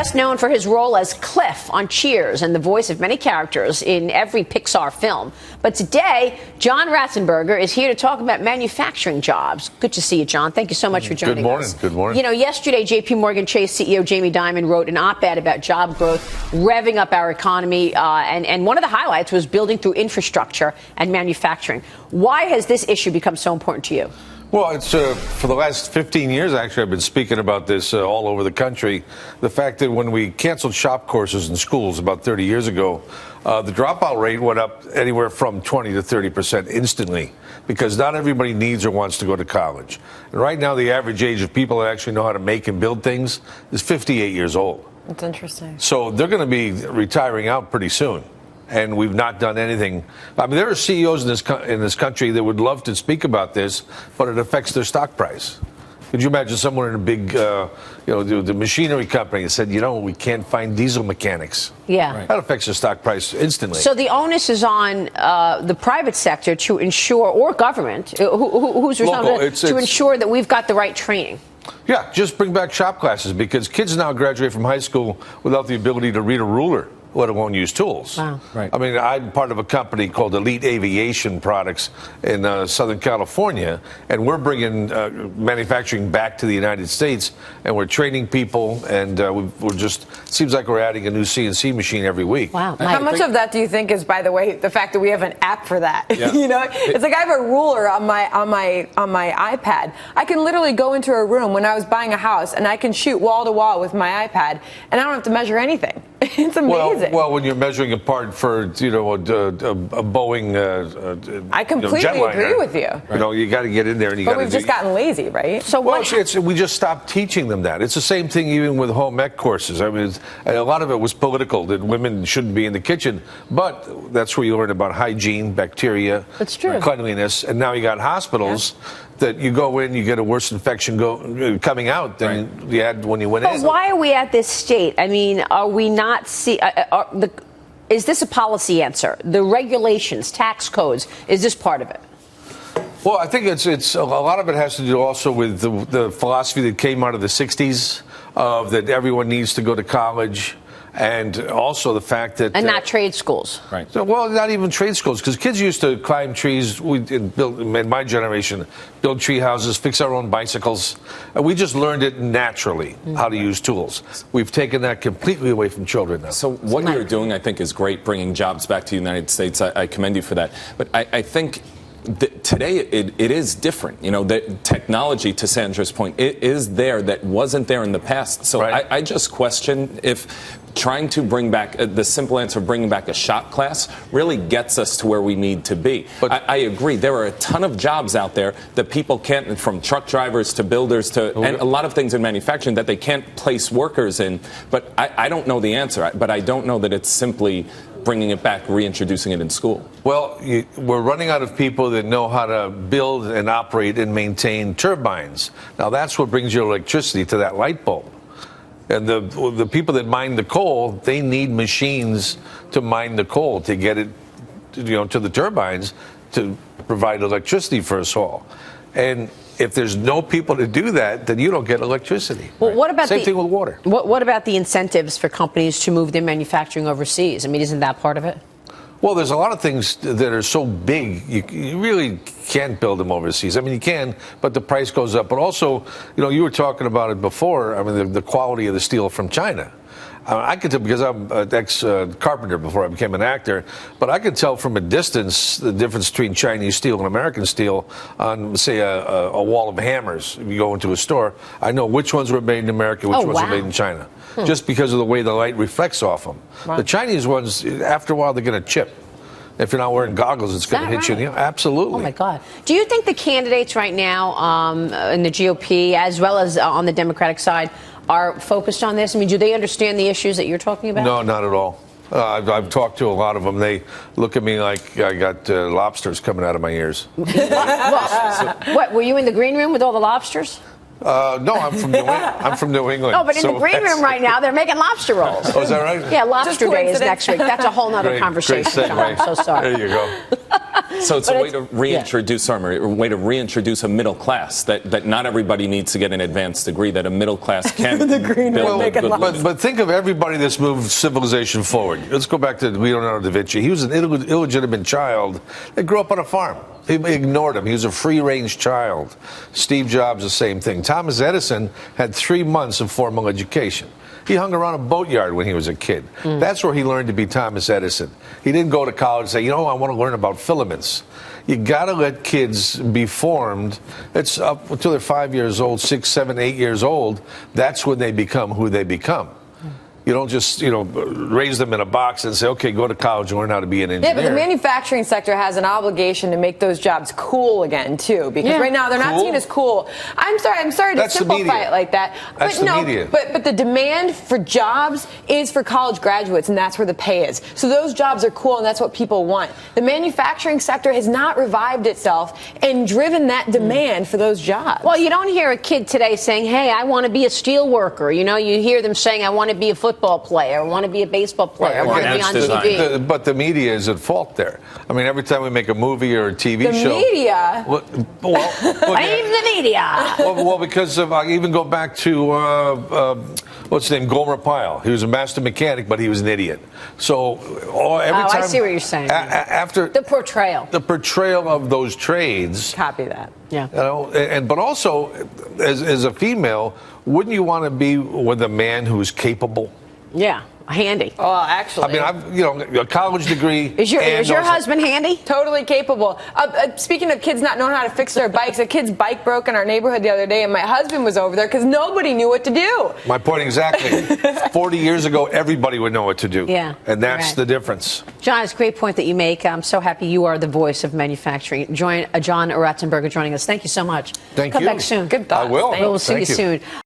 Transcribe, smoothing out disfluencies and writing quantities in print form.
best known for his role as Cliff on Cheers and the voice of many characters in every Pixar film. But today, John Ratzenberger is here to talk about manufacturing jobs. Good to see you, John. Thank you so much for joining us. Good morning. You know, yesterday, J.P. Morgan Chase CEO Jamie Dimon wrote an op-ed about job growth, revving up our economy, and one of the highlights was building through infrastructure and manufacturing. Why has this issue become so important to you? Well, it's for the last 15 years, actually, I've been speaking about this all over the country. The fact that when we canceled shop courses in schools about 30 years ago, the dropout rate went up anywhere from 20 to 30% instantly, because not everybody needs or wants to go to college. And right now, the average age of people that actually know how to make and build things is 58 years old. That's interesting. So they're going to be retiring out pretty soon. And we've not done anything. I mean, there are CEOs in this country that would love to speak about this, but it affects their stock price. Could you imagine someone in a big, the machinery company that said, we can't find diesel mechanics? Yeah. Right. That affects the stock price instantly. So the onus is on the private sector to ensure, or government, who's responsible, to ensure that we've got the right training. Yeah, just bring back shop classes, because kids now graduate from high school without the ability to read a ruler, let alone use tools. Wow. Right. I mean, I'm part of a company called Elite Aviation Products in Southern California, and we're bringing manufacturing back to the United States, and we're training people, and we're just, seems like we're adding a new CNC machine every week. Wow. How much of that do you think is, by the way, the fact that we have an app for that? Yeah. It's like I have a ruler on my iPad. I can literally go into a room when I was buying a house, and I can shoot wall to wall with my iPad, and I don't have to measure anything. It's amazing. Well, when you're measuring a part for, a Boeing I completely jetliner, agree with you. Right. You got to get in there and you got to. But we've just gotten lazy, right? So we just stopped teaching them that. It's the same thing even with home ec courses. I mean, a lot of it was political, that women shouldn't be in the kitchen, but that's where you learn about hygiene, bacteria, that's true, cleanliness, and now you got hospitals. Yeah. That you go in, you get a worse infection coming out than you had when you went in. But why are we at this state? I mean, are we not is this a policy answer? The regulations, tax codes, is this part of it? Well, I think it's a lot of it has to do also with the philosophy that came out of the 60s of that everyone needs to go to college. And also the fact that... And not trade schools. Right. So, well, not even trade schools, because kids used to climb trees. In my generation, build tree houses, fix our own bicycles. And we just learned it naturally, how to use tools. We've taken that completely away from children now. So what you're doing, I think, is great, bringing jobs back to the United States. I commend you for that. But I think... Today, it is different. The technology, to Sandra's point, it is there that wasn't there in the past. So I just question if trying to bring back the simple answer of bringing back a shop class really gets us to where we need to be. But I agree. There are a ton of jobs out there that people can't, from truck drivers to builders to and a lot of things in manufacturing that they can't place workers in. But I don't know the answer. But I don't know that it's simply bringing it back, reintroducing it in school. Well, we're running out of people that know how to build and operate and maintain turbines. Now, that's what brings your electricity to that light bulb. And the people that mine the coal, they need machines to mine the coal to get it, to the turbines to provide electricity for us all. And if there's no people to do that, then you don't get electricity. Well, what about same thing with water? What about the incentives for companies to move their manufacturing overseas? I mean, isn't that part of it? Well, there's a lot of things that are so big, you really can't build them overseas. I mean, you can, but the price goes up. But also, you were talking about it before, I mean, the quality of the steel from China. I could tell, because I'm an ex-carpenter before I became an actor, but I could tell from a distance the difference between Chinese steel and American steel on, say, a wall of hammers. If you go into a store, I know which ones were made in America, which ones were made in China, just because of the way the light reflects off them. Wow. The Chinise ones, after a while, they're going to chip. If you're not wearing goggles, it's going to hit you. Absolutely. Oh, my God. Do you think the candidates right now in the GOP, as well as on the Democratic side, are focused on this? I mean, do they understand the issues that you're talking about? No, not at all. I've talked to a lot of them. They look at me like I got lobsters coming out of my ears. What, were you in the green room with all the lobsters? No, I'm from New England. No, but in the green room right now, they're making lobster rolls. Oh, is that right? Yeah, lobster day is next week. That's a whole other conversation. Great segue. I'm so sorry. There you go. So it's But a way to reintroduce a way to reintroduce a middle class that not everybody needs to get an advanced degree, that a middle class can The green build will a make it good last. living. But think of everybody that's moved civilization forward. Let's go back to Leonardo da Vinci. He was an illegitimate child that grew up on a farm. He ignored him. He was a free-range child. Steve Jobs, the same thing. Thomas Edison had 3 months of formal education. He hung around a boatyard when he was a kid. That's where he learned to be Thomas Edison. He didn't go to college and say, I want to learn about filaments. You got to let kids be formed. It's up until they're 5 years old, 6, 7, 8 years old. That's when they become who they become. You don't just, raise them in a box and say, okay, go to college and learn how to be an engineer. Yeah, but the manufacturing sector has an obligation to make those jobs cool again, too. Because right now they're not seen as cool. I'm sorry to simplify it like that. That's the media. But the demand for jobs is for college graduates, and that's where the pay is. So those jobs are cool, and that's what people want. The manufacturing sector has not revived itself and driven that demand for those jobs. Well, you don't hear a kid today saying, hey, I want to be a steel worker. You hear them saying, I want to be a football player, I want to be a baseball player, I want to be on TV. But the media is at fault there. I mean, every time we make a movie or a TV show. The media? Blame the media. Well, because I even go back to, what's his name, Gomer Pyle. He was a master mechanic, but he was an idiot. So every time. I see what you're saying. After the portrayal of those trades. Copy that. Yeah. But also, as a female, wouldn't you want to be with a man who's capable? Yeah, handy. Oh, actually. I mean, a college degree. Is your husband handy? Totally capable. Speaking of kids not knowing how to fix their bikes, a kid's bike broke in our neighborhood the other day, and my husband was over there because nobody knew what to do. My point exactly. 40 years ago, everybody would know what to do. Yeah. And that's the difference. John, it's a great point that you make. I'm so happy you are the voice of manufacturing. John Ratzenberger joining us. Thank you so much. Thank you. Come back soon. Good thoughts. I will. Thanks. We'll see you soon.